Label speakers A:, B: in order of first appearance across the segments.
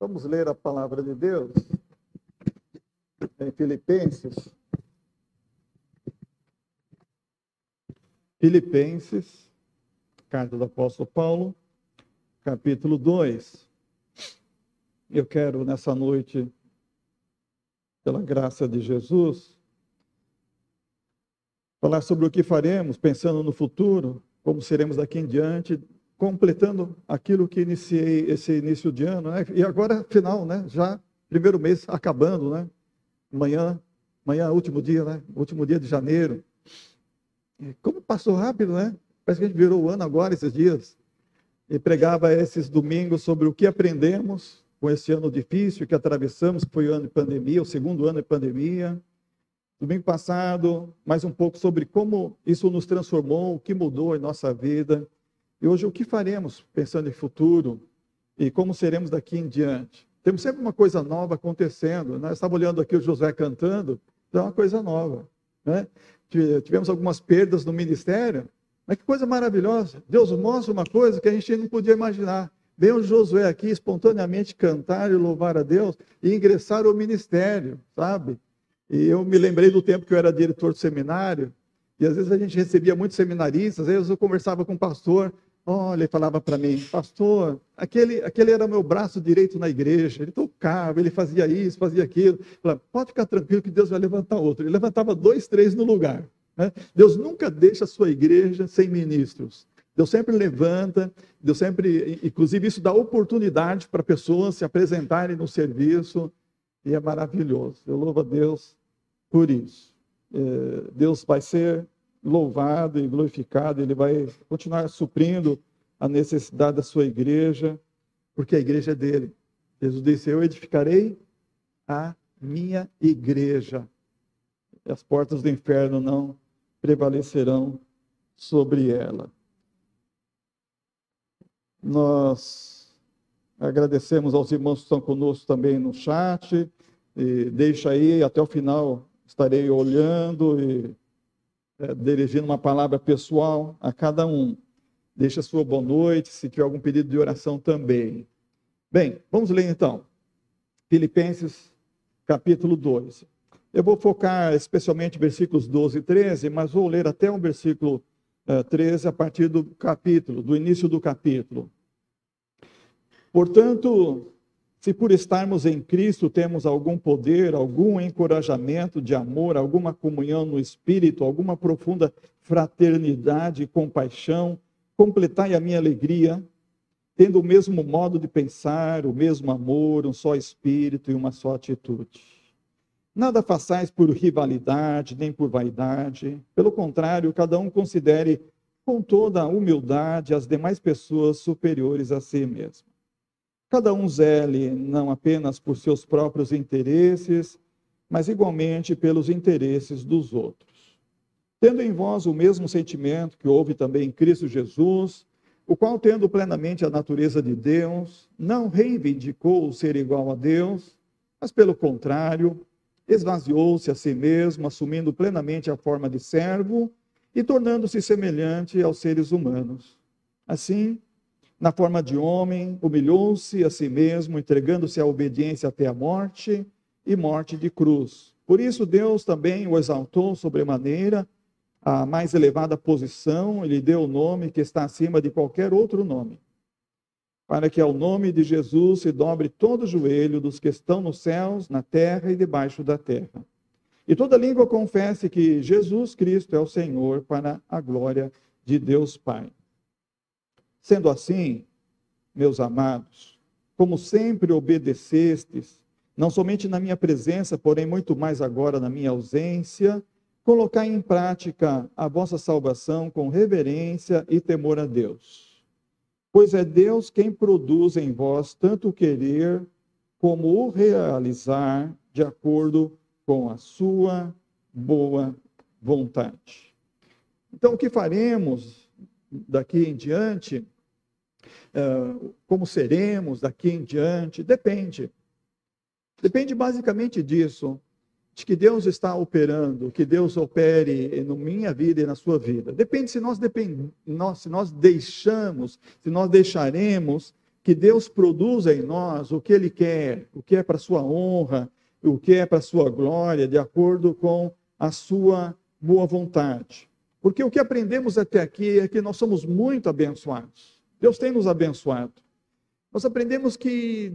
A: Vamos ler a palavra de Deus em Filipenses. Filipenses, carta do apóstolo Paulo, capítulo 2. Eu quero, nessa noite, pela graça de Jesus, falar sobre o que faremos, pensando no futuro, como seremos daqui em diante, completando aquilo que iniciei esse início de ano, né? E agora, final, né? Já primeiro mês acabando, né? Amanhã, último dia, né? Último dia de janeiro. E como passou rápido, né? Parece que a gente virou o ano agora, esses dias. E pregava esses domingos sobre o que aprendemos com esse ano difícil que atravessamos, que foi o ano de pandemia, o segundo ano de pandemia. Domingo passado, mais um pouco sobre como isso nos transformou, o que mudou em nossa vida. E hoje, o que faremos pensando em futuro e como seremos daqui em diante? Temos sempre uma coisa nova acontecendo. Nós estávamos olhando aqui o Josué cantando, então é uma coisa nova, né? Tivemos algumas perdas no ministério, mas que coisa maravilhosa. Deus mostra uma coisa que a gente não podia imaginar. Vem o Josué aqui espontaneamente cantar e louvar a Deus e ingressar ao ministério, sabe? E eu me lembrei do tempo que eu era diretor do seminário, e às vezes a gente recebia muitos seminaristas, aí eu conversava com o pastor, olha, ele falava para mim, pastor, aquele era meu braço direito na igreja, ele tocava, ele fazia isso, fazia aquilo. Eu falava, pode ficar tranquilo que Deus vai levantar outro. Ele levantava 2, 3 no lugar, né? Deus nunca deixa a sua igreja sem ministros. Deus sempre levanta, Deus sempre, inclusive isso dá oportunidade para pessoas se apresentarem no serviço, e é maravilhoso. Eu louvo a Deus por isso. Deus vai ser louvado e glorificado, Ele vai continuar suprindo a necessidade da sua igreja, porque a igreja é dele. Jesus disse, eu edificarei a minha igreja, e as portas do inferno não prevalecerão sobre ela. Nós agradecemos aos irmãos que estão conosco também no chat, e deixa aí, até o final estarei olhando e dirigindo uma palavra pessoal a cada um. Deixa a sua boa noite, se tiver algum pedido de oração também. Bem, vamos ler então. Filipenses, capítulo 2. Eu vou focar especialmente versículos 12 e 13, mas vou ler até o versículo 13 a partir do capítulo, do início do capítulo. Portanto, se por estarmos em Cristo temos algum poder, algum encorajamento de amor, alguma comunhão no Espírito, alguma profunda fraternidade e compaixão, completai a minha alegria, tendo o mesmo modo de pensar, o mesmo amor, um só Espírito e uma só atitude. Nada façais por rivalidade, nem por vaidade. Pelo contrário, cada um considere com toda a humildade as demais pessoas superiores a si mesmo. Cada um zele não apenas por seus próprios interesses, mas igualmente pelos interesses dos outros. Tendo em vós o mesmo sentimento que houve também em Cristo Jesus, o qual, tendo plenamente a natureza de Deus, não reivindicou o ser igual a Deus, mas pelo contrário, esvaziou-se a si mesmo, assumindo plenamente a forma de servo e tornando-se semelhante aos seres humanos. Assim, na forma de homem, humilhou-se a si mesmo, entregando-se à obediência até a morte e morte de cruz. Por isso Deus também o exaltou sobremaneira, a mais elevada posição, e lhe deu o nome que está acima de qualquer outro nome, para que ao nome de Jesus se dobre todo o joelho dos que estão nos céus, na terra e debaixo da terra. E toda língua confesse que Jesus Cristo é o Senhor, para a glória de Deus Pai. Sendo assim, meus amados, como sempre obedecestes, não somente na minha presença, porém muito mais agora na minha ausência, colocai em prática a vossa salvação com reverência e temor a Deus. Pois é Deus quem produz em vós tanto o querer como o realizar de acordo com a sua boa vontade. Então, o que faremos daqui em diante, como seremos daqui em diante, depende. Depende basicamente disso, de que Deus está operando, que Deus opere na minha vida e na sua vida. Depende se nós deixaremos que Deus produza em nós o que Ele quer, o que é para a sua honra, o que é para a sua glória, de acordo com a sua boa vontade. Porque o que aprendemos até aqui é que nós somos muito abençoados. Deus tem nos abençoado. Nós aprendemos que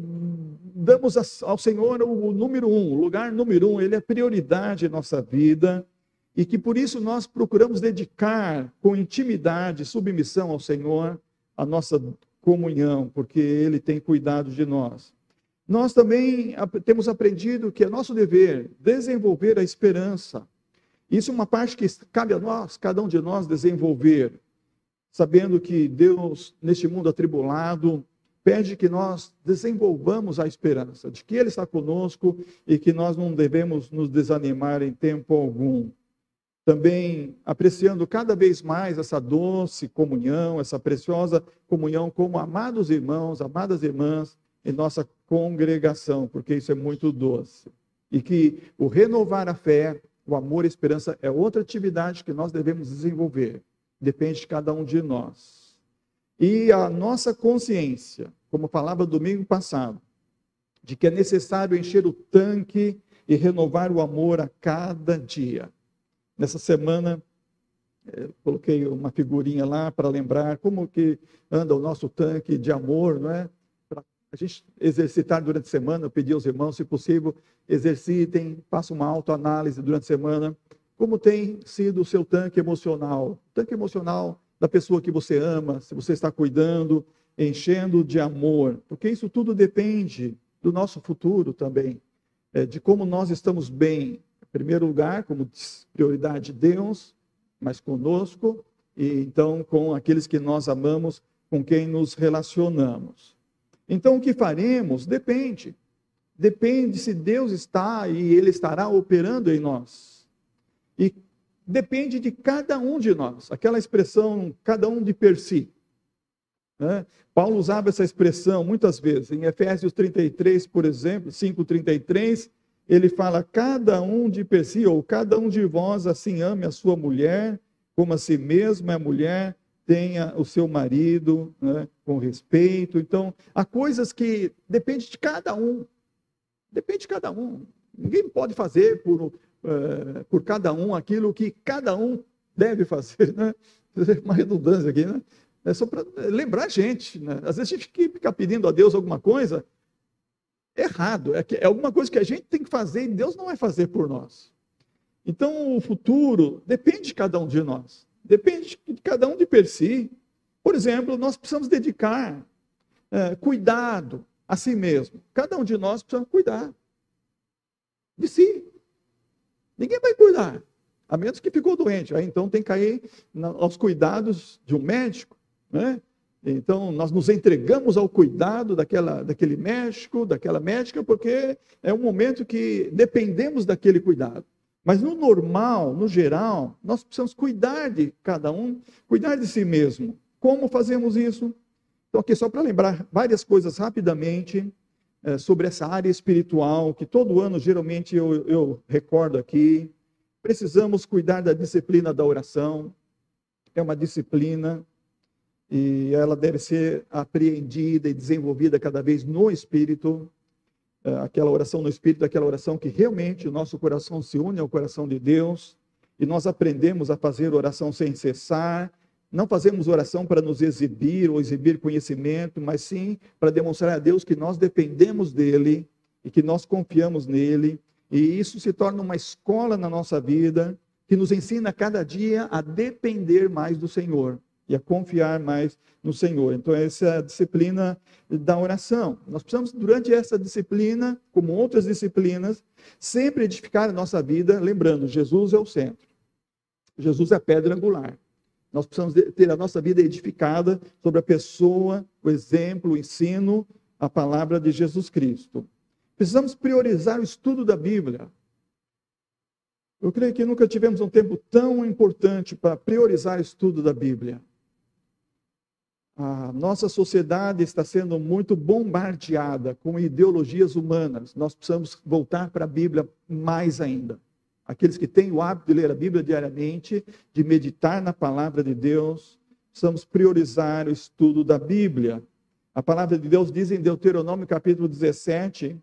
A: damos ao Senhor o número um, o lugar número um, Ele é prioridade em nossa vida, e que por isso nós procuramos dedicar com intimidade, submissão ao Senhor, a nossa comunhão, porque Ele tem cuidado de nós. Nós também temos aprendido que é nosso dever desenvolver a esperança. Isso é uma parte que cabe a nós, cada um de nós, desenvolver, sabendo que Deus, neste mundo atribulado, pede que nós desenvolvamos a esperança de que Ele está conosco e que nós não devemos nos desanimar em tempo algum. Também apreciando cada vez mais essa doce comunhão, essa preciosa comunhão como amados irmãos, amadas irmãs em nossa congregação, porque isso é muito doce. E que o renovar a fé, o amor e a esperança é outra atividade que nós devemos desenvolver. Depende de cada um de nós. E a nossa consciência, como falava domingo passado, de que é necessário encher o tanque e renovar o amor a cada dia. Nessa semana, coloquei uma figurinha lá para lembrar como que anda o nosso tanque de amor, não é? Para a gente exercitar durante a semana, eu pedi aos irmãos, se possível, exercitem, façam uma autoanálise durante a semana, como tem sido o seu tanque emocional da pessoa que você ama, se você está cuidando, enchendo de amor, porque isso tudo depende do nosso futuro também, de como nós estamos bem. Em primeiro lugar, como prioridade Deus, mas conosco, e então com aqueles que nós amamos, com quem nos relacionamos. Então o que faremos depende se Deus está e Ele estará operando em nós. E depende de cada um de nós, aquela expressão, cada um de per si. Né? Paulo usava essa expressão muitas vezes, em Efésios 33, por exemplo, 5:33, ele fala, cada um de per si, ou cada um de vós assim ame a sua mulher, como a si mesma a mulher tenha o seu marido, né, com respeito. Então, há coisas que dependem de cada um. Depende de cada um. Ninguém pode fazer por cada um aquilo que cada um deve fazer, né? Uma redundância aqui, né? É só para lembrar a gente, né? Às vezes a gente fica pedindo a Deus alguma coisa errado, é alguma coisa que a gente tem que fazer e Deus não vai fazer por nós. Então, o futuro depende de cada um de nós, depende de cada um de per si. Por exemplo, nós precisamos dedicar cuidado a si mesmo. Cada um de nós precisa cuidar de si. Ninguém vai cuidar, a menos que ficou doente. Aí então tem que cair aos cuidados de um médico, né? Então, nós nos entregamos ao cuidado daquele médico, daquela médica, porque é um momento que dependemos daquele cuidado. Mas no normal, no geral, nós precisamos cuidar de cada um, cuidar de si mesmo. Como fazemos isso? Então, aqui só para lembrar várias coisas rapidamente sobre essa área espiritual, que todo ano, geralmente, eu recordo aqui. Precisamos cuidar da disciplina da oração. É uma disciplina e ela deve ser apreendida e desenvolvida cada vez no Espírito, aquela oração no Espírito, aquela oração que realmente o nosso coração se une ao coração de Deus, e nós aprendemos a fazer oração sem cessar. Não fazemos oração para nos exibir ou exibir conhecimento, mas sim para demonstrar a Deus que nós dependemos dEle e que nós confiamos nele, e isso se torna uma escola na nossa vida, que nos ensina cada dia a depender mais do Senhor e a confiar mais no Senhor. Então, essa é a disciplina da oração. Nós precisamos, durante essa disciplina, como outras disciplinas, sempre edificar a nossa vida, lembrando, Jesus é o centro. Jesus é a pedra angular. Nós precisamos ter a nossa vida edificada sobre a pessoa, o exemplo, o ensino, a palavra de Jesus Cristo. Precisamos priorizar o estudo da Bíblia. Eu creio que nunca tivemos um tempo tão importante para priorizar o estudo da Bíblia. A nossa sociedade está sendo muito bombardeada com ideologias humanas. Nós precisamos voltar para a Bíblia mais ainda. Aqueles que têm o hábito de ler a Bíblia diariamente, de meditar na palavra de Deus, precisamos priorizar o estudo da Bíblia. A palavra de Deus diz em Deuteronômio capítulo 17,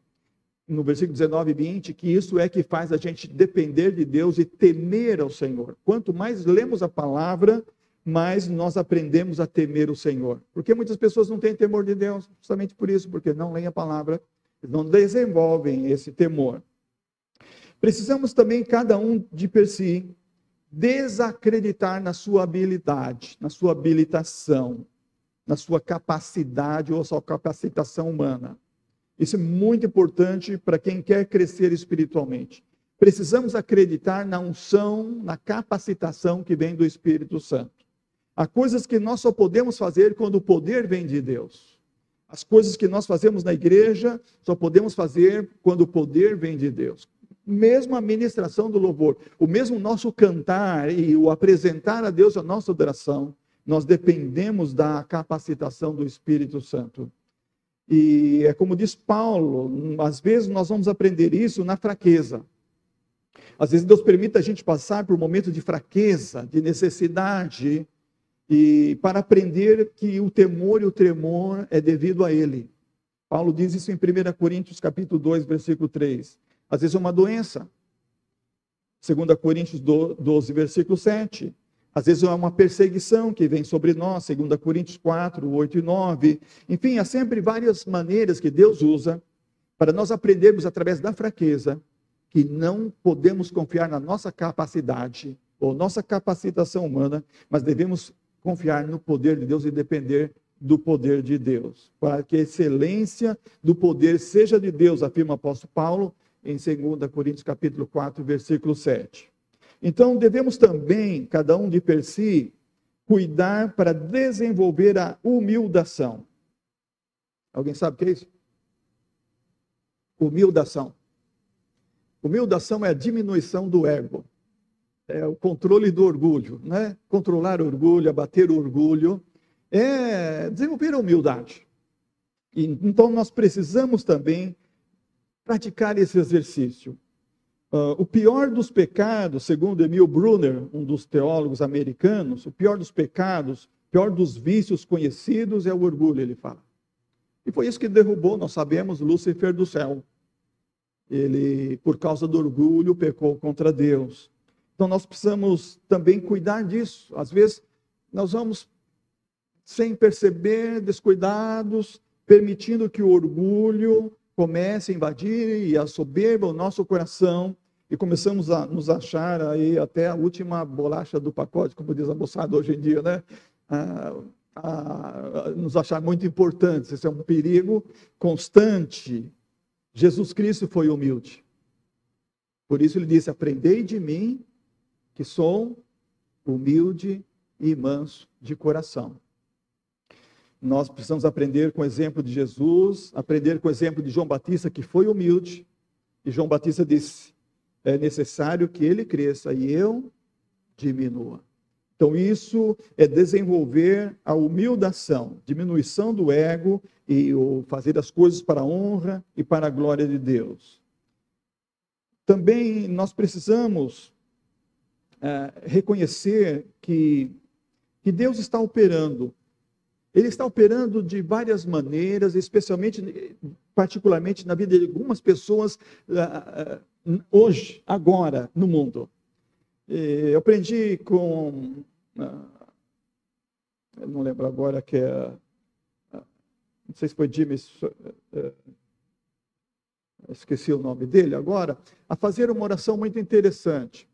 A: no versículo 19 e 20, que isso é que faz a gente depender de Deus e temer ao Senhor. Quanto mais lemos a palavra, mais nós aprendemos a temer o Senhor. Porque muitas pessoas não têm temor de Deus, justamente por isso, porque não leem a palavra, não desenvolvem esse temor. Precisamos também, cada um de per si, desacreditar na sua habilidade, na sua habilitação, na sua capacidade ou sua capacitação humana. Isso é muito importante para quem quer crescer espiritualmente. Precisamos acreditar na unção, na capacitação que vem do Espírito Santo. Há coisas que nós só podemos fazer quando o poder vem de Deus. As coisas que nós fazemos na igreja só podemos fazer quando o poder vem de Deus. Mesmo a ministração do louvor, o mesmo nosso cantar e o apresentar a Deus a nossa adoração, nós dependemos da capacitação do Espírito Santo. E é como diz Paulo, às vezes nós vamos aprender isso na fraqueza. Às vezes Deus permite a gente passar por momentos de fraqueza, de necessidade, e para aprender que o temor e o tremor é devido a Ele. Paulo diz isso em 1 Coríntios capítulo 2, versículo 3. Às vezes é uma doença. 2 Coríntios 12, versículo 7. Às vezes é uma perseguição que vem sobre nós, 2 Coríntios 4, 8 e 9. Enfim, há sempre várias maneiras que Deus usa para nós aprendermos através da fraqueza que não podemos confiar na nossa capacidade ou nossa capacitação humana, mas devemos confiar no poder de Deus e depender do poder de Deus. Para que a excelência do poder seja de Deus, afirma o apóstolo Paulo em 2 Coríntios capítulo 4, versículo 7. Então, devemos também, cada um de per si, cuidar para desenvolver a humildação. Alguém sabe o que é isso? Humildação. Humildação é a diminuição do ego. É o controle do orgulho, né? Controlar o orgulho, abater o orgulho, é desenvolver a humildade. E, então, nós precisamos também praticar esse exercício. O pior dos pecados, segundo Emil Brunner, um dos teólogos americanos, o pior dos pecados, o pior dos vícios conhecidos é o orgulho, ele fala. E foi isso que derrubou, nós sabemos, Lúcifer do céu. Ele, por causa do orgulho, pecou contra Deus. Então nós precisamos também cuidar disso. Às vezes nós vamos, sem perceber, descuidados, permitindo que o orgulho comece a invadir e a soberba o nosso coração, e começamos a nos achar aí até a última bolacha do pacote, como diz a moçada hoje em dia, né? Nos achar muito importantes. Esse é um perigo constante. Jesus Cristo foi humilde. Por isso ele disse: aprendei de mim, que sou humilde e manso de coração. Nós precisamos aprender com o exemplo de Jesus, aprender com o exemplo de João Batista, que foi humilde. E João Batista disse: é necessário que ele cresça e eu diminua. Então isso é desenvolver a humildação, diminuição do ego e o fazer as coisas para a honra e para a glória de Deus. Também nós precisamos reconhecer que Deus está operando. Ele está operando de várias maneiras, especialmente, particularmente na vida de algumas pessoas hoje, agora, no mundo. Eu aprendi com, eu não lembro agora que é, não sei se foi Jimmy, esqueci o nome dele agora, a fazer uma oração muito interessante,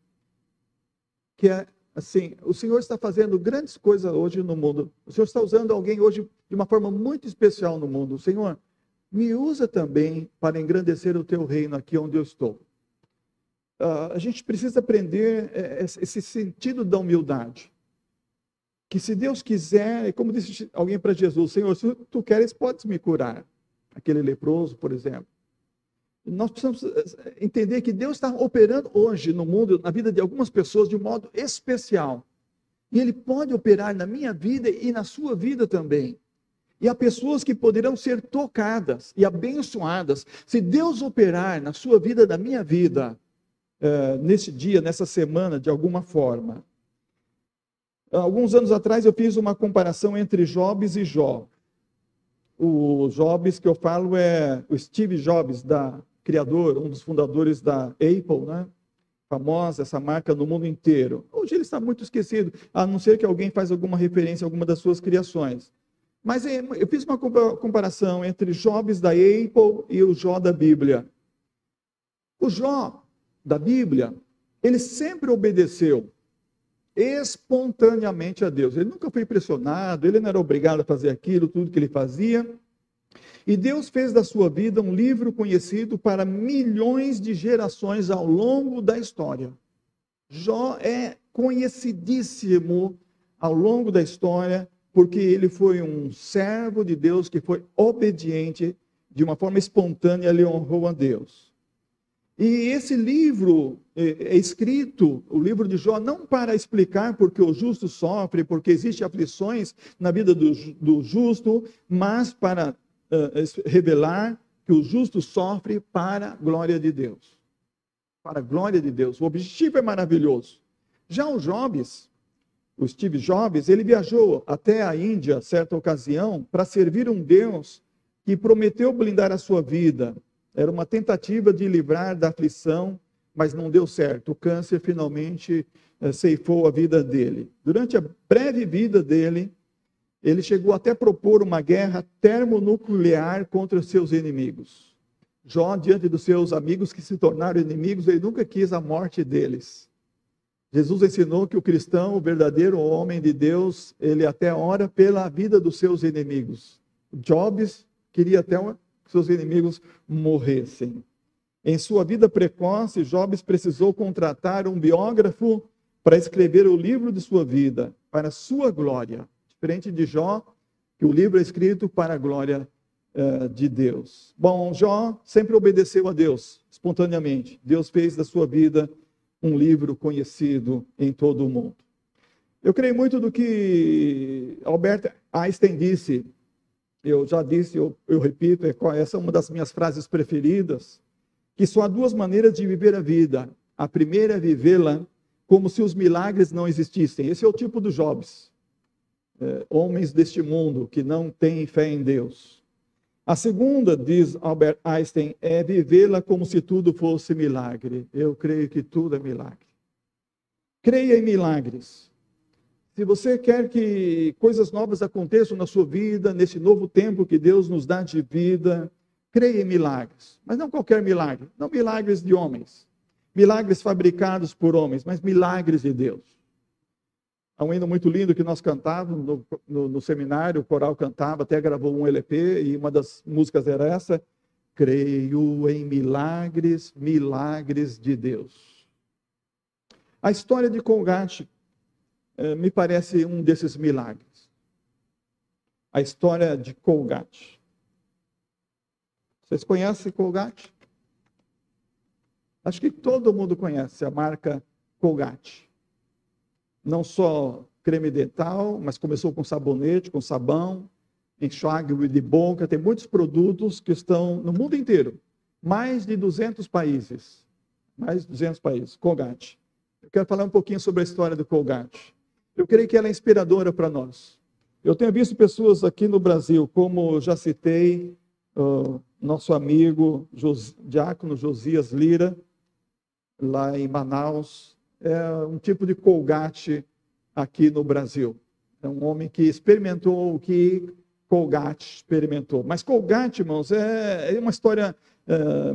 A: que é assim: o Senhor está fazendo grandes coisas hoje no mundo. O Senhor está usando alguém hoje de uma forma muito especial no mundo. Senhor, me usa também para engrandecer o teu reino aqui onde eu estou. A gente precisa aprender esse sentido da humildade. Que se Deus quiser, como disse alguém para Jesus: Senhor, se tu queres, podes me curar. Aquele leproso, por exemplo. Nós precisamos entender que Deus está operando hoje no mundo, na vida de algumas pessoas, de um modo especial. E Ele pode operar na minha vida e na sua vida também. E há pessoas que poderão ser tocadas e abençoadas se Deus operar na sua vida, na minha vida, nesse dia, nessa semana, de alguma forma. Alguns anos atrás eu fiz uma comparação entre Jobs e Jó. O Jobs que eu falo é o Steve Jobs, criador, um dos fundadores da Apple, né? Famosa essa marca no mundo inteiro. Hoje ele está muito esquecido, a não ser que alguém faz alguma referência a alguma das suas criações. Mas eu fiz uma comparação entre Jobs da Apple e o Jó da Bíblia. O Jó da Bíblia, ele sempre obedeceu espontaneamente a Deus. Ele nunca foi pressionado, ele não era obrigado a fazer aquilo, tudo que ele fazia. E Deus fez da sua vida um livro conhecido para milhões de gerações ao longo da história. Jó é conhecidíssimo ao longo da história, porque ele foi um servo de Deus que foi obediente, de uma forma espontânea, ele honrou a Deus. E esse livro é escrito, o livro de Jó, não para explicar porque o justo sofre, porque existem aflições na vida do justo, mas para revelar que o justo sofre para a glória de Deus. Para a glória de Deus. O objetivo é maravilhoso. Já o Steve Jobs, ele viajou até a Índia, certa ocasião, para servir um Deus que prometeu blindar a sua vida. Era uma tentativa de livrar da aflição, mas não deu certo. O câncer finalmente ceifou a vida dele. Durante a breve vida dele, ele chegou até a propor uma guerra termonuclear contra os seus inimigos. Jó, diante dos seus amigos que se tornaram inimigos, ele nunca quis a morte deles. Jesus ensinou que o cristão, o verdadeiro homem de Deus, ele até ora pela vida dos seus inimigos. Jobs queria até que seus inimigos morressem. Em sua vida precoce, Jobs precisou contratar um biógrafo para escrever o livro de sua vida, para a sua glória. Diferente de Jó, que o livro é escrito para a glória de Deus. Bom, Jó sempre obedeceu a Deus, espontaneamente. Deus fez da sua vida um livro conhecido em todo o mundo. Eu creio muito do que Albert Einstein disse. Eu já disse, eu repito, essa é uma das minhas frases preferidas, que só há duas maneiras de viver a vida. A primeira é vivê-la como se os milagres não existissem. Esse é o tipo do Jobs. Homens deste mundo que não têm fé em Deus. A segunda, diz Albert Einstein, é vivê-la como se tudo fosse milagre. Eu creio que tudo é milagre. Creia em milagres. Se você quer que coisas novas aconteçam na sua vida, nesse novo tempo que Deus nos dá de vida, creia em milagres. Mas não qualquer milagre, não milagres de homens, milagres fabricados por homens, mas milagres de Deus. Há um hino muito lindo que nós cantávamos no seminário, o coral cantava, até gravou um LP, e uma das músicas era essa: creio em milagres, milagres de Deus. A história de Colgate me parece um desses milagres. A história de Colgate. Vocês conhecem Colgate? Acho que todo mundo conhece a marca Colgate. Não só creme dental, mas começou com sabonete, com sabão, enxágue de boca. Tem muitos produtos que estão no mundo inteiro. Mais de 200 países. Mais de 200 países. Colgate. Eu quero falar um pouquinho sobre a história do Colgate. Eu creio que ela é inspiradora para nós. Eu tenho visto pessoas aqui no Brasil, como já citei, nosso amigo Diácono Josias Lira, lá em Manaus, é um tipo de Colgate aqui no Brasil. É um homem que experimentou o que Colgate experimentou. Mas Colgate, irmãos, é uma história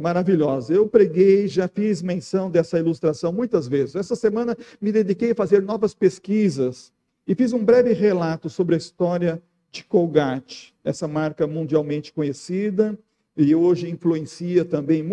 A: maravilhosa. Eu preguei, já fiz menção dessa ilustração muitas vezes. Essa semana me dediquei a fazer novas pesquisas e fiz um breve relato sobre a história de Colgate, essa marca mundialmente conhecida e hoje influencia também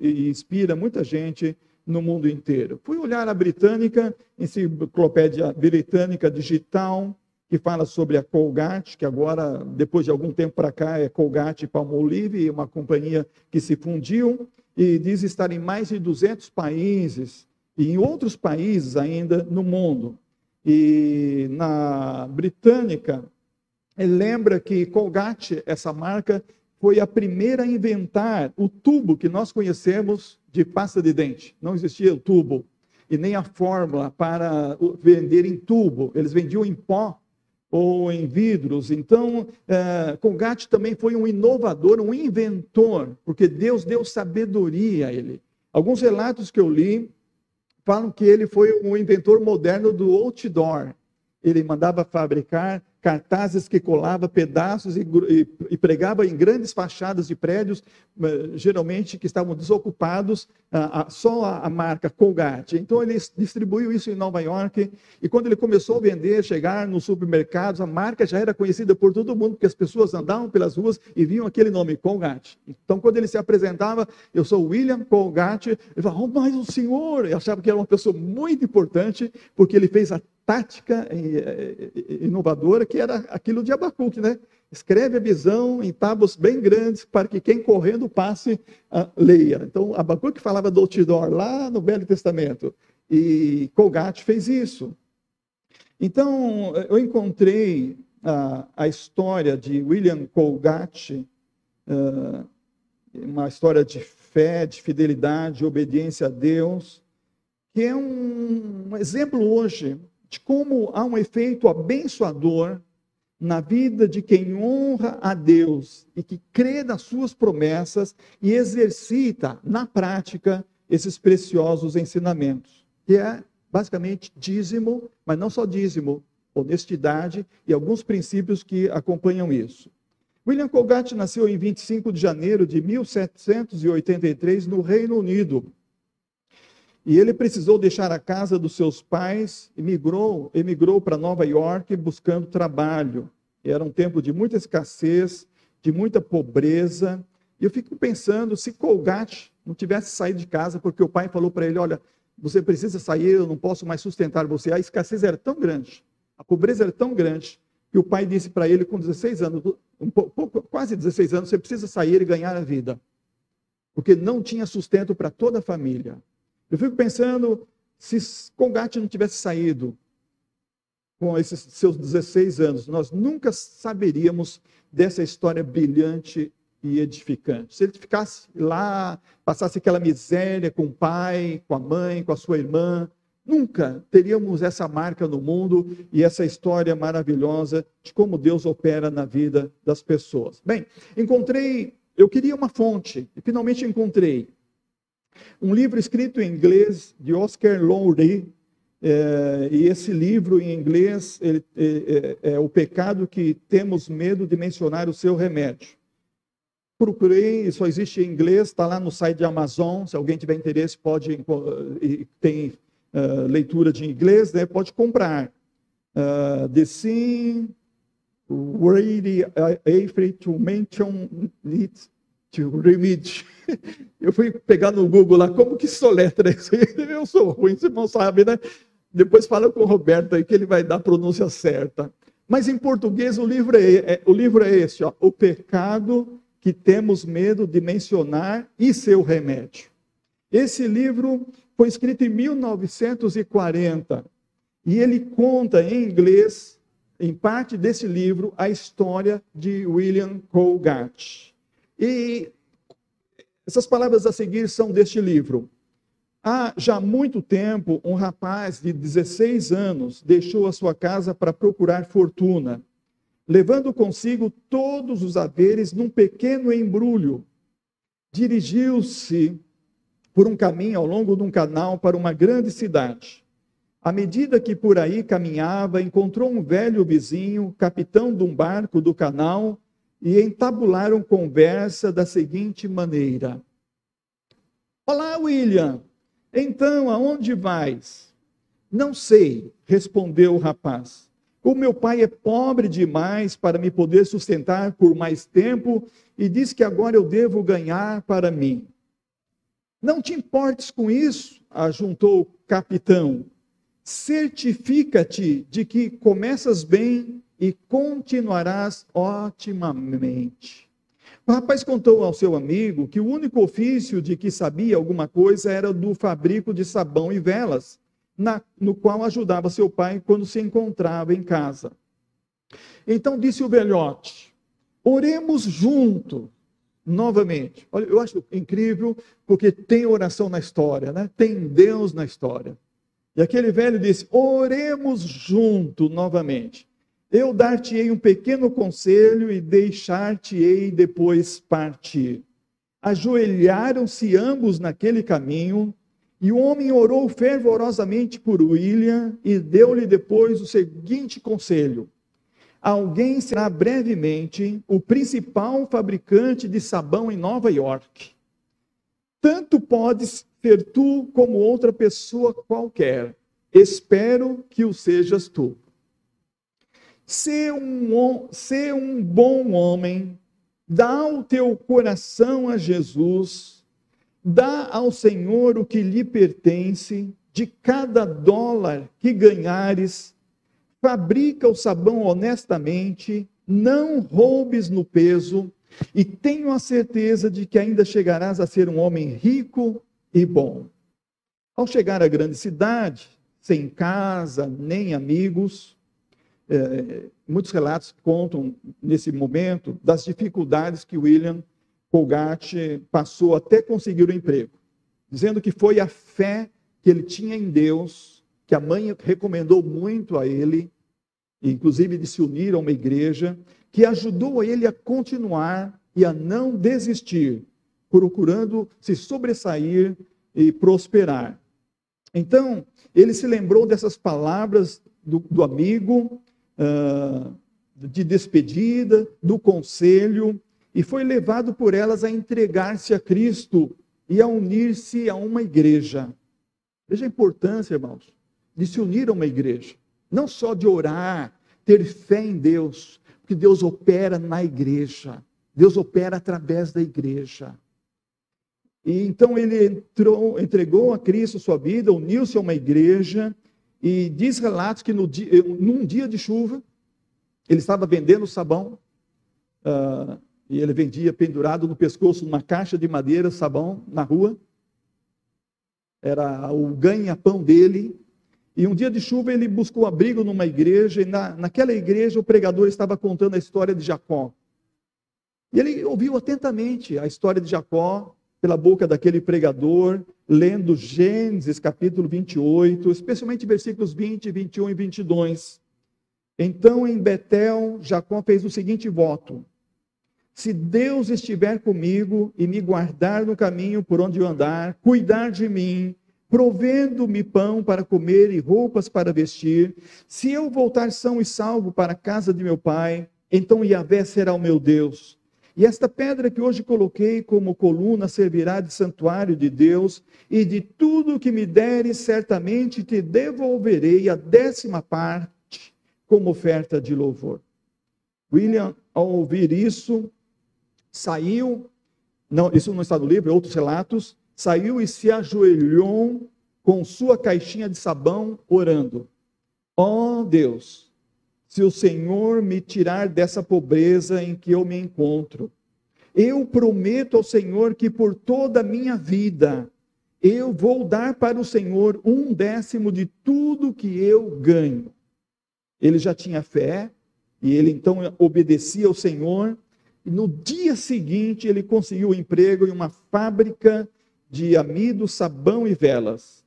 A: e inspira muita gente no mundo inteiro. Fui olhar a britânica, Enciclopédia Britânica Digital, que fala sobre a Colgate, que agora, depois de algum tempo para cá, é Colgate e Palmolive, uma companhia que se fundiu, e diz estar em mais de 200 países, e em outros países ainda no mundo. E na britânica, ele lembra que Colgate, essa marca, foi a primeira a inventar o tubo que nós conhecemos de pasta de dente. Não existia o tubo, e nem a fórmula para vender em tubo. Eles vendiam em pó, ou em vidros. Então, Colgate também foi um inovador, um inventor, porque Deus deu sabedoria a ele. Alguns relatos que eu li falam que ele foi um inventor moderno do outdoor. Ele mandava fabricar cartazes que colava pedaços e pregava em grandes fachadas de prédios, geralmente que estavam desocupados, só a marca Colgate. Então ele distribuiu isso em Nova York, e quando ele começou a vender, chegar nos supermercados, a marca já era conhecida por todo mundo, porque as pessoas andavam pelas ruas e viam aquele nome, Colgate. Então quando ele se apresentava, eu sou William Colgate, ele falava, oh, mas o senhor, eu achava que era uma pessoa muito importante, porque ele fez a tática inovadora, que era aquilo de Abacuque, né? Escreve a visão em tábuas bem grandes, para que quem correndo passe, leia. Então, Abacuque falava do outdoor lá no Velho Testamento, e Colgate fez isso. Então, eu encontrei a história de William Colgate, uma história de fé, de fidelidade, de obediência a Deus, que é um exemplo hoje de como há um efeito abençoador na vida de quem honra a Deus e que crê nas suas promessas e exercita na prática esses preciosos ensinamentos, que é basicamente dízimo, mas não só dízimo, honestidade e alguns princípios que acompanham isso. William Colgate nasceu em 25 de janeiro de 1783 no Reino Unido. E ele precisou deixar a casa dos seus pais e emigrou para Nova York buscando trabalho. Era um tempo de muita escassez, de muita pobreza. E eu fico pensando, se Colgate não tivesse saído de casa, porque o pai falou para ele, olha, você precisa sair, eu não posso mais sustentar você. A escassez era tão grande, a pobreza era tão grande, que o pai disse para ele com 16 anos, quase 16 anos, você precisa sair e ganhar a vida. Porque não tinha sustento para toda a família. Eu fico pensando, se Colgate não tivesse saído com esses seus 16 anos, nós nunca saberíamos dessa história brilhante e edificante. Se ele ficasse lá, passasse aquela miséria com o pai, com a mãe, com a sua irmã, nunca teríamos essa marca no mundo e essa história maravilhosa de como Deus opera na vida das pessoas. Bem, eu queria uma fonte, e finalmente encontrei. Um livro escrito em inglês de Oscar Lowry, e esse livro em inglês é O Pecado que Temos Medo de Mencionar o Seu Remédio. Procurei, só existe em inglês, está lá no site de Amazon, se alguém tiver interesse pode, tem leitura de inglês, né, pode comprar. The Sin, Really Afraid to Mention It, to Remedy. Eu fui pegar no Google lá, como que soletra isso? Eu sou ruim, você não sabe, né? Depois fala com o Roberto aí que ele vai dar a pronúncia certa. Mas em português o livro é esse, ó, O Pecado que Temos Medo de Mencionar e Seu Remédio. Esse livro foi escrito em 1940 e ele conta em inglês, em parte desse livro, a história de William Colgate. E essas palavras a seguir são deste livro. Há já muito tempo, um rapaz de 16 anos deixou a sua casa para procurar fortuna, levando consigo todos os haveres num pequeno embrulho. Dirigiu-se por um caminho ao longo de um canal para uma grande cidade. À medida que por aí caminhava, encontrou um velho vizinho, capitão de um barco do canal, e entabularam conversa da seguinte maneira: Olá, William, então aonde vais? Não sei, respondeu o rapaz. O meu pai é pobre demais para me poder sustentar por mais tempo e diz que agora eu devo ganhar para mim. Não te importes com isso, ajuntou o capitão. Certifica-te de que começas bem e continuarás otimamente. O rapaz contou ao seu amigo que o único ofício de que sabia alguma coisa era do fabrico de sabão e velas, no qual ajudava seu pai quando se encontrava em casa. Então disse o velhote: oremos juntos novamente. Olha, eu acho incrível, porque tem oração na história, né? Tem Deus na história. E aquele velho disse: oremos juntos novamente. eu dar-te-ei um pequeno conselho e deixar-te-ei depois partir. Ajoelharam-se ambos naquele caminho, e o homem orou fervorosamente por William e deu-lhe depois o seguinte conselho: alguém será brevemente o principal fabricante de sabão em Nova York. Tanto podes ser tu como outra pessoa qualquer. Espero que o sejas tu. Ser um bom homem, dá o teu coração a Jesus, dá ao Senhor o que lhe pertence, de cada dólar que ganhares, fabrica o sabão honestamente, não roubes no peso, e tenho a certeza de que ainda chegarás a ser um homem rico e bom. Ao chegar à grande cidade, sem casa, nem amigos, muitos relatos contam nesse momento das dificuldades que William Colgate passou até conseguir o emprego, dizendo que foi a fé que ele tinha em Deus, que a mãe recomendou muito a ele, inclusive de se unir a uma igreja, que ajudou ele a continuar e a não desistir, procurando se sobressair e prosperar. Então, ele se lembrou dessas palavras do amigo, de despedida, do conselho, e foi levado por elas a entregar-se a Cristo e a unir-se a uma igreja. Veja a importância, irmãos, de se unir a uma igreja. Não só de orar, ter fé em Deus, porque Deus opera na igreja. Deus opera através da igreja. E então ele entregou a Cristo sua vida, uniu-se a uma igreja, e diz relatos que num dia de chuva, ele estava vendendo sabão, e ele vendia pendurado no pescoço numa caixa de madeira, sabão, na rua. Era o ganha-pão dele. E um dia de chuva ele buscou abrigo numa igreja, e naquela igreja o pregador estava contando a história de Jacó. E ele ouviu atentamente a história de Jacó, pela boca daquele pregador, lendo Gênesis capítulo 28, especialmente versículos 20, 21 e 22. Então em Betel, Jacó fez o seguinte voto: se Deus estiver comigo e me guardar no caminho por onde eu andar, cuidar de mim, provendo-me pão para comer e roupas para vestir, se eu voltar são e salvo para a casa de meu pai, então Yahvé será o meu Deus. E esta pedra que hoje coloquei como coluna servirá de santuário de Deus, e de tudo que me deres, certamente te devolverei a 10ª parte como oferta de louvor. William, ao ouvir isso, saiu, não, isso não está no livro, outros relatos, saiu e se ajoelhou com sua caixinha de sabão, orando: ó Deus, se o Senhor me tirar dessa pobreza em que eu me encontro, eu prometo ao Senhor que por toda a minha vida, eu vou dar para o Senhor 1/10 de tudo que eu ganho. Ele já tinha fé, e ele então obedecia ao Senhor, e no dia seguinte ele conseguiu um emprego em uma fábrica de amido, sabão e velas.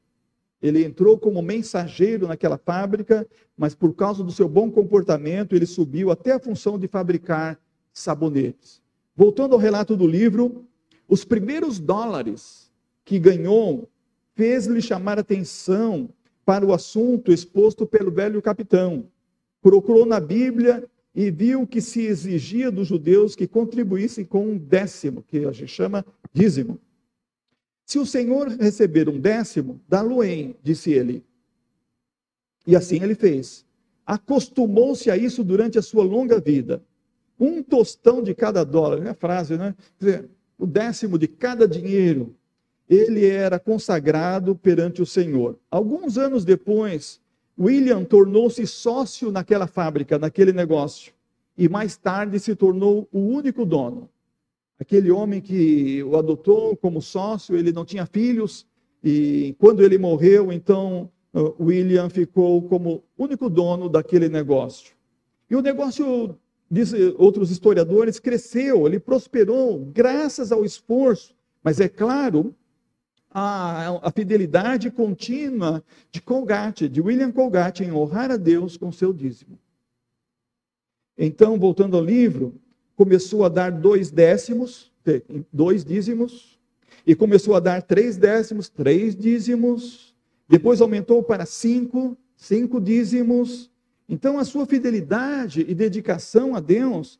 A: Ele entrou como mensageiro naquela fábrica, mas por causa do seu bom comportamento, ele subiu até a função de fabricar sabonetes. Voltando ao relato do livro, os primeiros dólares que ganhou fez-lhe chamar atenção para o assunto exposto pelo velho capitão. Procurou na Bíblia e viu que se exigia dos judeus que contribuíssem com 1/10, que a gente chama dízimo. Se o Senhor receber 1/10, dá-lo-ei, disse ele. E assim ele fez. Acostumou-se a isso durante a sua longa vida. 1 tostão de cada dólar, é a frase, né? Quer dizer, o 10º de cada dinheiro, ele era consagrado perante o Senhor. Alguns anos depois, William tornou-se sócio naquela fábrica, naquele negócio. E mais tarde se tornou o único dono. Aquele homem que o adotou como sócio, ele não tinha filhos, e quando ele morreu, então William ficou como único dono daquele negócio. E o negócio, dizem outros historiadores, cresceu, ele prosperou graças ao esforço, mas é claro, a fidelidade contínua de Colgate, de William Colgate, em honrar a Deus com seu dízimo. Então, voltando ao livro, começou a dar 2 dízimos, e começou a dar 3 dízimos, depois aumentou para 5 dízimos. Então, a sua fidelidade e dedicação a Deus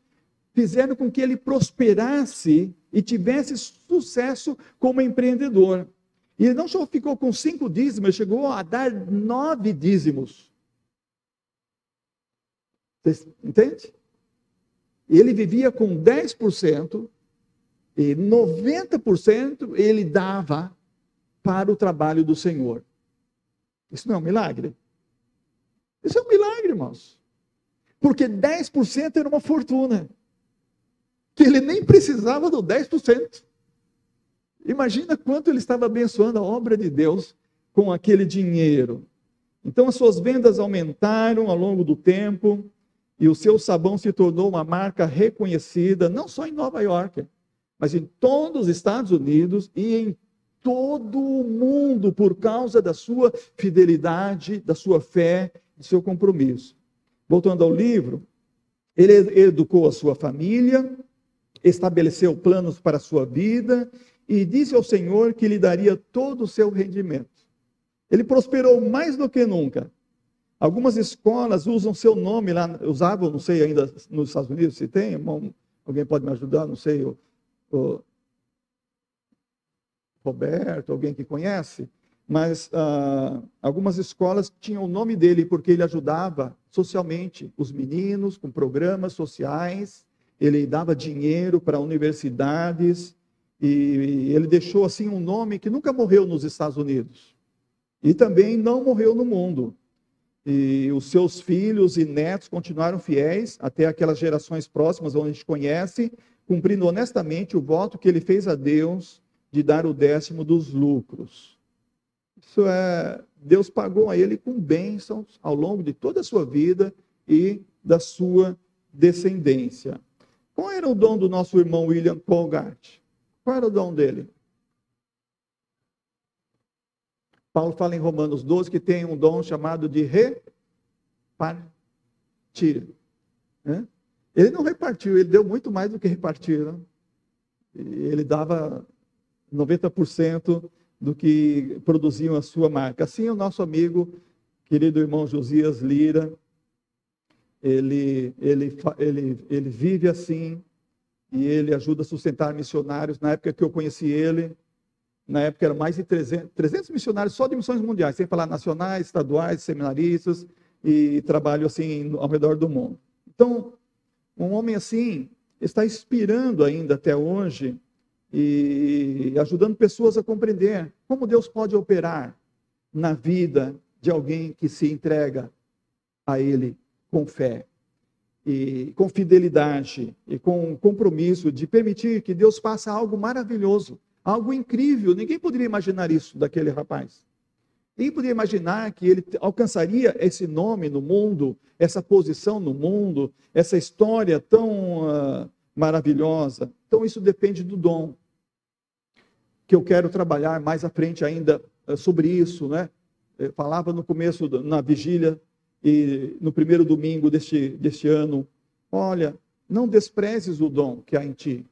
A: fizeram com que ele prosperasse e tivesse sucesso como empreendedor. E ele não só ficou com 5 dízimos, ele chegou a dar 9 dízimos. Você entende? Ele vivia com 10% e 90% ele dava para o trabalho do Senhor. Isso não é um milagre? Isso é um milagre, irmãos. Porque 10% era uma fortuna. Que ele nem precisava do 10%. Imagina quanto ele estava abençoando a obra de Deus com aquele dinheiro. Então as suas vendas aumentaram ao longo do tempo e o seu sabão se tornou uma marca reconhecida, não só em Nova York, mas em todos os Estados Unidos e em todo o mundo, por causa da sua fidelidade, da sua fé, do seu compromisso. Voltando ao livro, ele educou a sua família, estabeleceu planos para a sua vida e disse ao Senhor que lhe daria todo o seu rendimento. Ele prosperou mais do que nunca. Algumas escolas usam seu nome lá, usavam, não sei ainda nos Estados Unidos se tem, alguém pode me ajudar, não sei, o Roberto, alguém que conhece, mas algumas escolas tinham o nome dele porque ele ajudava socialmente os meninos com programas sociais, ele dava dinheiro para universidades e ele deixou assim um nome que nunca morreu nos Estados Unidos e também não morreu no mundo. E os seus filhos e netos continuaram fiéis até aquelas gerações próximas, onde a gente conhece, cumprindo honestamente o voto que ele fez a Deus de dar o 10º dos lucros. Isso é, Deus pagou a ele com bênçãos ao longo de toda a sua vida e da sua descendência. Qual era o dom do nosso irmão William Colgart? Qual era o dom dele? Paulo fala em Romanos 12 que tem um dom chamado de repartir. Ele não repartiu, ele deu muito mais do que repartir. Né? Ele dava 90% do que produziam a sua marca. Assim, o nosso amigo, querido irmão Josias Lira, ele vive assim, e ele ajuda a sustentar missionários. Na época que eu conheci ele, na época eram mais de 300 missionários só de missões mundiais, sem falar nacionais, estaduais, seminaristas, e trabalho assim ao redor do mundo. Então, um homem assim está inspirando ainda até hoje e ajudando pessoas a compreender como Deus pode operar na vida de alguém que se entrega a Ele com fé e com fidelidade e com compromisso de permitir que Deus faça algo maravilhoso, algo incrível. Ninguém poderia imaginar isso daquele rapaz. Ninguém poderia imaginar que ele alcançaria esse nome no mundo, essa posição no mundo, essa história tão maravilhosa. Então isso depende do dom, que eu quero trabalhar mais à frente ainda sobre isso, né? Eu falava no começo, na vigília, e no primeiro domingo deste ano, olha, não desprezes o dom que há em ti.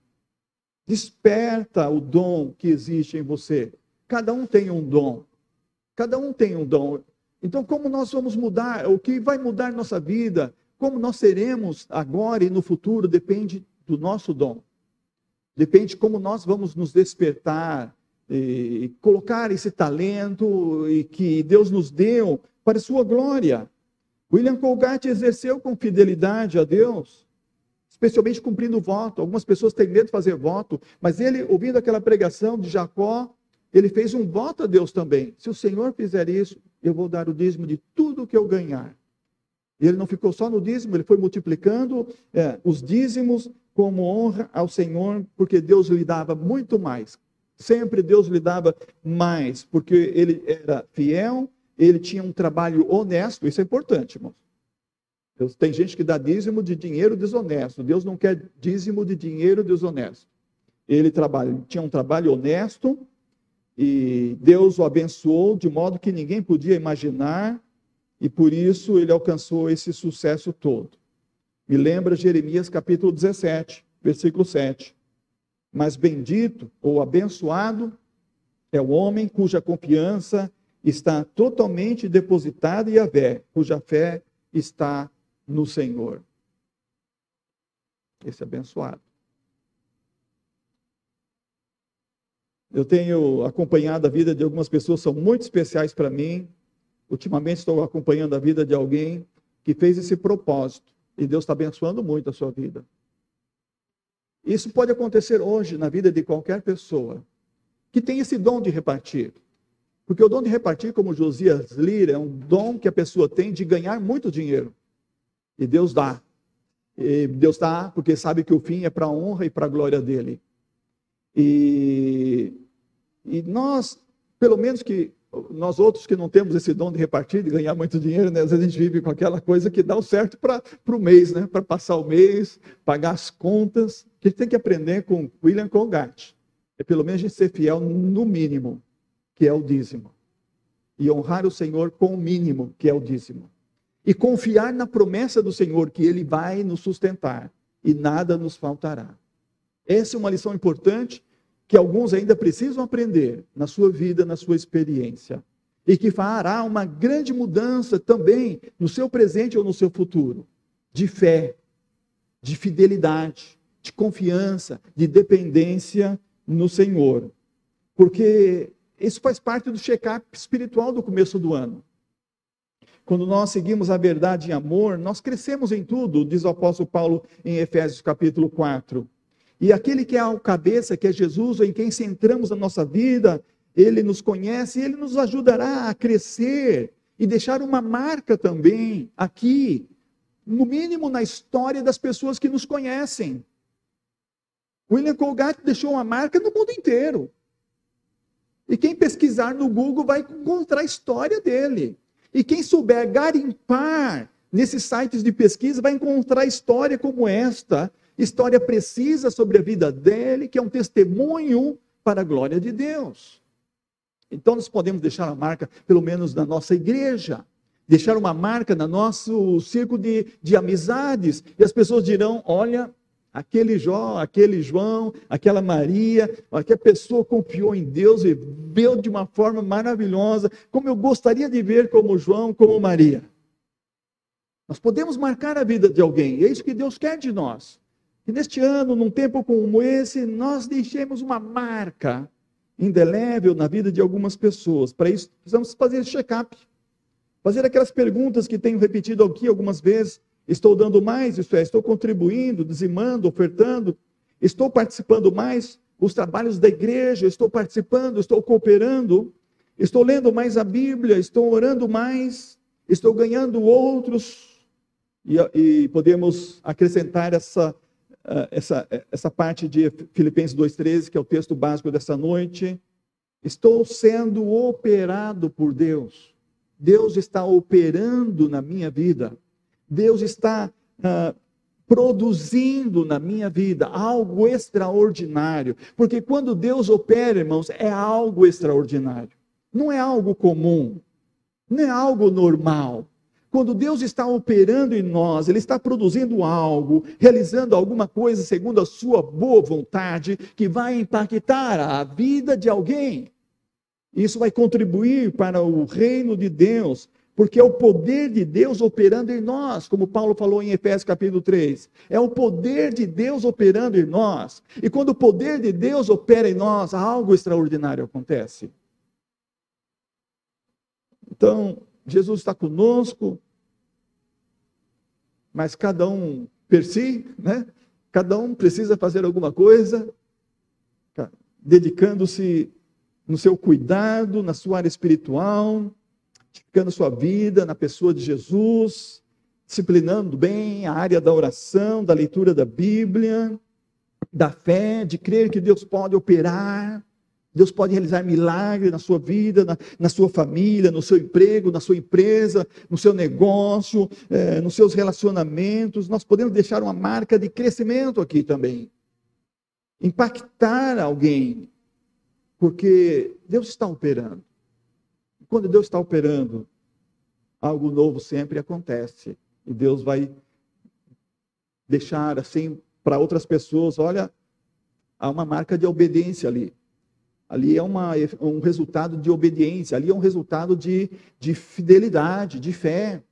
A: Desperta o dom que existe em você. Cada um tem um dom. Cada um tem um dom. Então, como nós vamos mudar? O que vai mudar nossa vida? Como nós seremos agora e no futuro? Depende do nosso dom. Depende de como nós vamos nos despertar e colocar esse talento e que Deus nos deu para a sua glória. William Colgart exerceu com fidelidade a Deus, especialmente cumprindo o voto. Algumas pessoas têm medo de fazer voto, mas ele, ouvindo aquela pregação de Jacó, ele fez um voto a Deus também. Se o Senhor fizer isso, eu vou dar o dízimo de tudo que eu ganhar. E ele não ficou só no dízimo, ele foi multiplicando os dízimos como honra ao Senhor, porque Deus lhe dava muito mais. Sempre Deus lhe dava mais, porque ele era fiel, ele tinha um trabalho honesto. Isso é importante, irmãos. Tem gente que dá dízimo de dinheiro desonesto. Deus não quer dízimo de dinheiro desonesto. Ele tinha um trabalho honesto e Deus o abençoou de modo que ninguém podia imaginar, e por isso ele alcançou esse sucesso todo. Me lembra Jeremias capítulo 17, versículo 7. Mas bendito ou abençoado é o homem cuja confiança está totalmente depositada em Yahvé, cuja fé está no Senhor. Esse é abençoado. Eu tenho acompanhado a vida de algumas pessoas que são muito especiais para mim. Ultimamente estou acompanhando a vida de alguém que fez esse propósito. E Deus está abençoando muito a sua vida. Isso pode acontecer hoje na vida de qualquer pessoa que tem esse dom de repartir. Porque o dom de repartir, como Josias Lira, é um dom que a pessoa tem de ganhar muito dinheiro. E Deus dá. E Deus dá porque sabe que o fim é para a honra e para a glória dele. E nós, pelo menos que nós outros que não temos esse dom de repartir, de ganhar muito dinheiro, né? Às vezes a gente vive com aquela coisa que dá o certo para o mês, né? Para passar o mês, pagar as contas. O que a gente tem que aprender com William Colgate é pelo menos a gente ser fiel no mínimo, que é o dízimo. E honrar o Senhor com o mínimo, que é o dízimo. E confiar na promessa do Senhor, que Ele vai nos sustentar e nada nos faltará. Essa é uma lição importante que alguns ainda precisam aprender na sua vida, na sua experiência. E que fará uma grande mudança também no seu presente ou no seu futuro. De fé, de fidelidade, de confiança, de dependência no Senhor. Porque isso faz parte do check-up espiritual do começo do ano. Quando nós seguimos a verdade em amor, nós crescemos em tudo, diz o apóstolo Paulo em Efésios capítulo 4. E aquele que é o cabeça, que é Jesus, em quem centramos a nossa vida, ele nos conhece, ele nos ajudará a crescer e deixar uma marca também aqui, no mínimo na história das pessoas que nos conhecem. William Colgate deixou uma marca no mundo inteiro. E quem pesquisar no Google vai encontrar a história dele. E quem souber garimpar nesses sites de pesquisa vai encontrar história como esta, história precisa sobre a vida dele, que é um testemunho para a glória de Deus. Então nós podemos deixar a marca, pelo menos na nossa igreja, deixar uma marca no nosso círculo de amizades, e as pessoas dirão, olha, aquele Jó, aquele João, aquela Maria, aquela pessoa confiou em Deus e viveu de uma forma maravilhosa, como eu gostaria de ver como João, como Maria. Nós podemos marcar a vida de alguém, e é isso que Deus quer de nós. E neste ano, num tempo como esse, nós deixemos uma marca indelével na vida de algumas pessoas. Para isso, precisamos fazer esse check-up. Fazer aquelas perguntas que tenho repetido aqui algumas vezes. Estou dando mais, isso é, estou contribuindo, dizimando, ofertando. Estou participando mais dos trabalhos da igreja, estou participando, estou cooperando. Estou lendo mais a Bíblia, estou orando mais, estou ganhando outros. E podemos acrescentar essa parte de Filipenses 2,13, que é o texto básico dessa noite. Estou sendo operado por Deus. Deus está operando na minha vida. Deus está produzindo na minha vida algo extraordinário. Porque quando Deus opera, irmãos, é algo extraordinário. Não é algo comum. Não é algo normal. Quando Deus está operando em nós, Ele está produzindo algo, realizando alguma coisa segundo a sua boa vontade, que vai impactar a vida de alguém. Isso vai contribuir para o reino de Deus, porque é o poder de Deus operando em nós, como Paulo falou em Efésios capítulo 3. É o poder de Deus operando em nós. E quando o poder de Deus opera em nós, algo extraordinário acontece. Então, Jesus está conosco, mas cada um per si, né? Cada um precisa fazer alguma coisa, dedicando-se no seu cuidado, na sua área espiritual, edificando sua vida na pessoa de Jesus, disciplinando bem a área da oração, da leitura da Bíblia, da fé, de crer que Deus pode operar, Deus pode realizar milagres na sua vida, na sua família, no seu emprego, na sua empresa, no seu negócio, nos seus relacionamentos. Nós podemos deixar uma marca de crescimento aqui também. Impactar alguém, porque Deus está operando. Quando Deus está operando, algo novo sempre acontece. E Deus vai deixar assim para outras pessoas, olha, há uma marca de obediência ali. Ali é um resultado de obediência, ali é um resultado de fidelidade, de fé.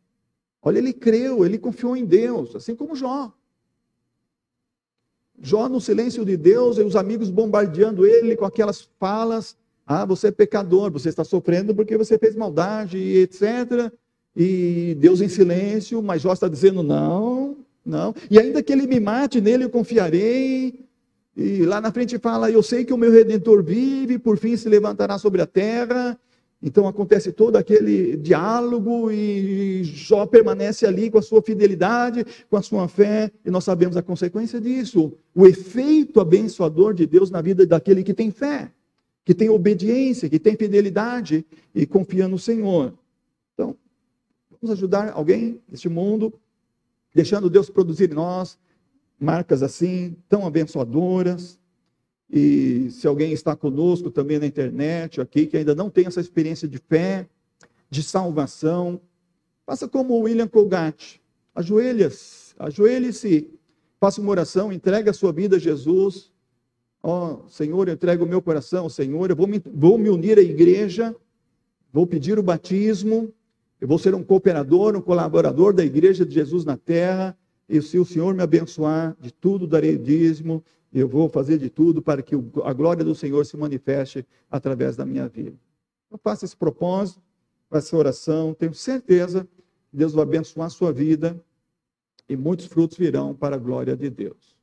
A: Olha, ele creu, ele confiou em Deus, assim como Jó. Jó no silêncio de Deus, e os amigos bombardeando ele com aquelas falas, você é pecador, você está sofrendo porque você fez maldade, etc. E Deus em silêncio, mas Jó está dizendo, não. E ainda que ele me mate, nele eu confiarei. E lá na frente fala, eu sei que o meu Redentor vive, por fim se levantará sobre a terra. Então acontece todo aquele diálogo e Jó permanece ali com a sua fidelidade, com a sua fé, e nós sabemos a consequência disso. O efeito abençoador de Deus na vida daquele que tem fé, que tem obediência, que tem fidelidade e confia no Senhor. Então, vamos ajudar alguém neste mundo, deixando Deus produzir em nós marcas assim, tão abençoadoras. E se alguém está conosco também na internet, aqui, que ainda não tem essa experiência de fé, de salvação, faça como o William Colgate, ajoelhe-se, faça uma oração, entregue a sua vida a Jesus. Senhor, eu entrego o meu coração, Senhor, eu vou me unir à igreja, vou pedir o batismo, eu vou ser um cooperador, um colaborador da igreja de Jesus na terra, e se o Senhor me abençoar, de tudo darei dízimo, eu vou fazer de tudo para que a glória do Senhor se manifeste através da minha vida. Então, faça esse propósito, faça essa oração, tenho certeza que Deus vai abençoar a sua vida e muitos frutos virão para a glória de Deus.